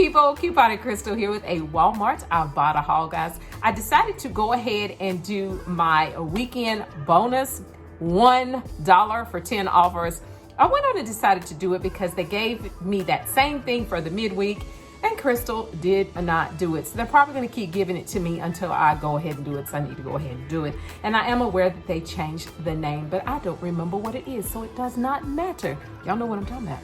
people, Coupon Crystal here with a Walmart Ibotta haul, guys. I decided to go ahead and do my weekend bonus, $1 for 10 offers. I went on and decided to do it because they gave me that same thing for the midweek and Crystal did not do it. So they're probably gonna keep giving it to me until I go ahead and do it. So I need to go ahead and do it. And I am aware that they changed the name, but I don't remember what it is, so it does not matter. Y'all know what I'm talking about.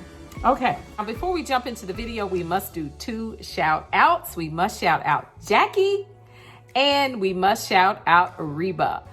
Okay, now before we jump into the video, we must do 2 shout outs. We must shout out Jackie and we must shout out Reba.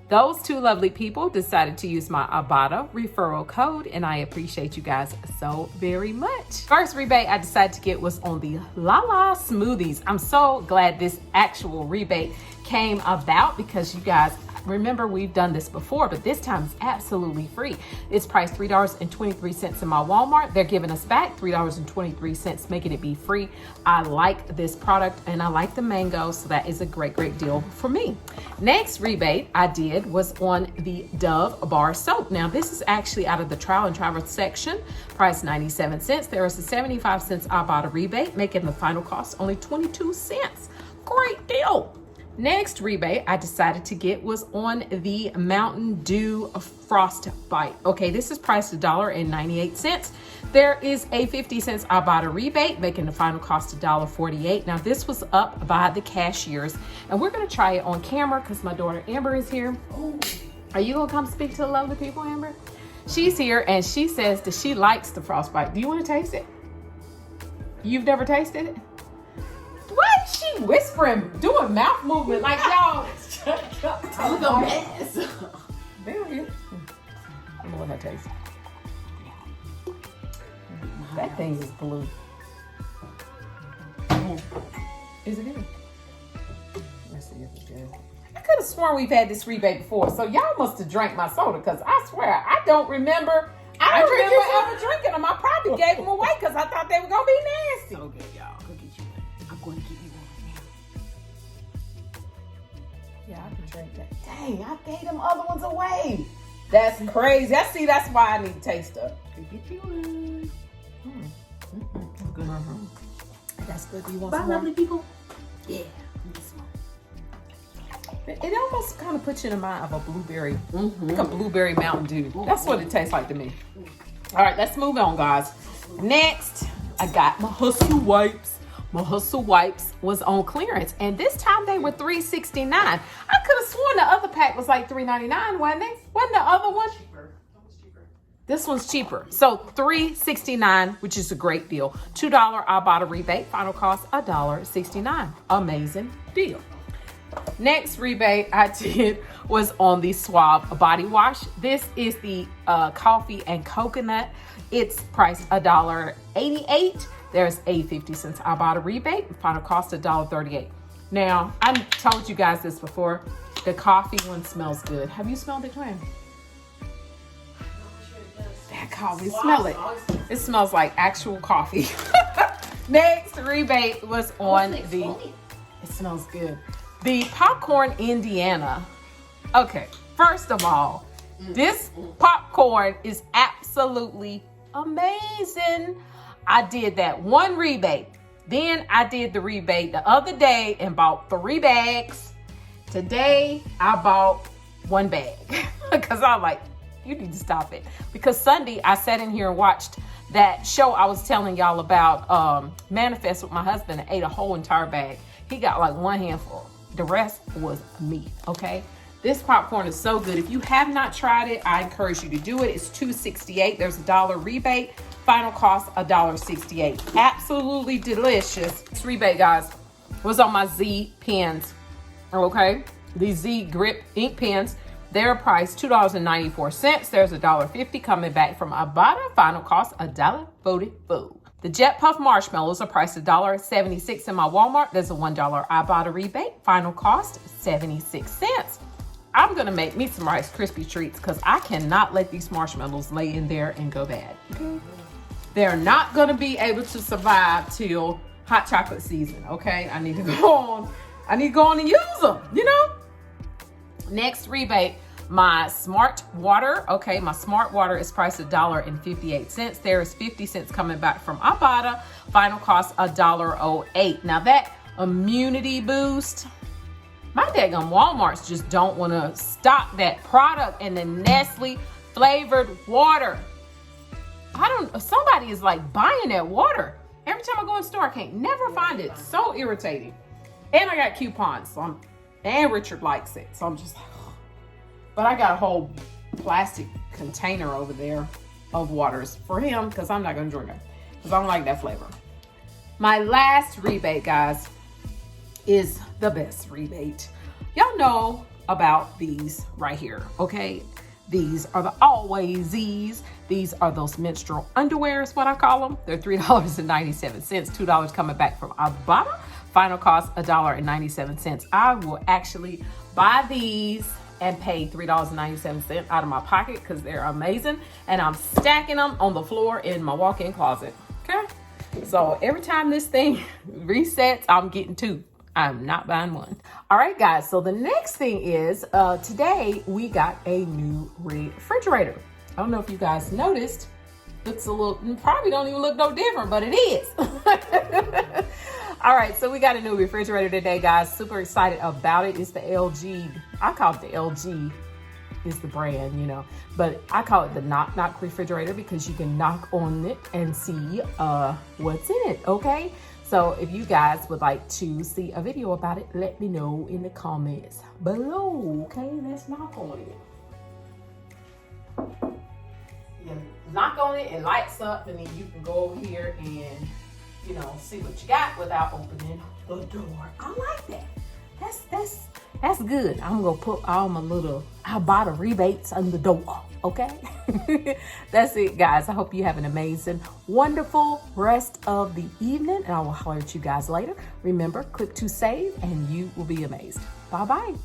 Those 2 lovely people decided to use my Ibotta referral code, and I appreciate you guys so very much. First rebate I decided to get was on the Lala smoothies. I'm so glad this actual rebate came about because you guys, remember we've done this before, but this time it's absolutely free. It's priced $3.23 in my Walmart. They're giving us back $3.23, making it be free. I like this product and I like the mango, so that is a great deal for me. Next rebate I did was on the Dove bar soap. Now this is actually out of the trial and travel section, priced 97 cents. There is a 75 cents Ibotta rebate, making the final cost only 22 cents. Great deal. Next rebate I decided to get was on the Mountain Dew Frostbite. Okay, this is priced $1.98. There is a 50 cents Ibotta rebate, making the final cost $1.48. Now this was up by the cashiers, and we're gonna try it on camera because my daughter Amber is here. Are you gonna come speak to the lovely people, Amber? She's here and she says that she likes the Frostbite. Do you want to taste it? You've never tasted it? Why is she whispering, doing mouth movement like y'all? I'm a mess. There it is. I know what that tastes. That thing is blue. Is it good? Let's see if it's good. I could have sworn we've had this rebate before, so y'all must have drank my soda because I swear I don't remember. I don't remember ever drinking them. I probably gave them away because I thought they were gonna be nasty. Okay, y'all. Go get you one. I'm going to give you one. Yeah, I can drink that. Dang, I gave them other ones away. That's crazy. I see. That's why I need to taste them. Go get you one. Good. That's good. Do you want Bye, some more? lovely people. Yeah. It almost kind of puts you in the mind of a blueberry, like a blueberry Mountain Dew. That's what it tastes like to me. All right, let's move on, guys. Next, I got my Hustle Wipes. My Hustle Wipes was on clearance, and this time they were $3.69. I could have sworn the other pack was like $3.99, wasn't it? Wasn't the other one? This one's cheaper. So $3.69, which is a great deal. $2 Ibotta rebate, final cost $1.69. Amazing deal. Next rebate I did was on the Suave body wash. This is the coffee and coconut. It's priced $1.88. There's a 50 cents Ibotta rebate. Final cost $1.38. Now, I told you guys this before. The coffee one smells good. Have you smelled it, Twin? That coffee, smell it. It smells like actual coffee. Next rebate was on the, it smells good. The Popcorn Indiana. Okay, first of all, this popcorn is absolutely amazing. I did that one rebate. Then I did the rebate the other day and bought 3 bags. Today, I bought 1 bag because I'm like, you need to stop it. Because Sunday, I sat in here and watched that show I was telling y'all about, Manifest with my husband, and ate a whole entire bag. He got like 1 handful. The rest was me, okay? This popcorn is so good. If you have not tried it, I encourage you to do it. It's $2.68. There's a $1 rebate. Final cost $1.68. Absolutely delicious. This rebate, guys, was on my Z pens, okay? These Z Grip ink pens. They're priced $2.94. There's a $1.50 coming back from Ibotta. Final cost $1.44. The Jet Puff marshmallows are priced $1.76 in my Walmart. There's a $1 Ibotta rebate. Final cost 76 cents. I'm gonna make me some Rice Krispie treats because I cannot let these marshmallows lay in there and go bad. Okay? They're not gonna be able to survive till hot chocolate season. Okay, I need to go on and use them. You know. Next rebate, my smart water. Okay, my smart water is priced $1.58. There is 50 cents coming back from Ibotta. Final cost $1.08. Now that immunity boost, my daggone Walmarts just don't want to stock that product in the Nestle flavored water. Somebody is like buying that water. Every time I go in the store, I can't never find it. So irritating. And I got coupons, and Richard likes it. So I'm just like, oh. But I got a whole plastic container over there of waters for him because I'm not going to drink them because I don't like that flavor. My last rebate, guys, is the best rebate. Y'all know about these right here, okay? These are the Alwaysies. These are those menstrual underwear is what I call them. They're $3.97, $2 coming back from Ibotta. Final cost $1.97. I will actually buy these and pay $3.97 out of my pocket because they're amazing. And I'm stacking them on the floor in my walk-in closet, okay? So every time this thing resets, I'm getting two. I'm not buying one. All right, guys. So the next thing is today we got a new refrigerator. I don't know if you guys noticed. Looks a little, probably don't even look no different, but it is. All right, so we got a new refrigerator today, guys. Super excited about it. It's the LG. I call it the LG is the brand, you know, but I call it the knock refrigerator because you can knock on it and see what's in it, okay? So if you guys would like to see a video about it, let me know in the comments below, okay? Let's knock on it. You knock on it, it lights up, and then you can go over here and, you know, see what you got without opening the door. I like that. That's good. I'm gonna put all my little Ibotta rebates on the door, okay? That's it, guys. I hope you have an amazing, wonderful rest of the evening, and I will holler at you guys later. Remember, click to save, and you will be amazed. Bye-bye.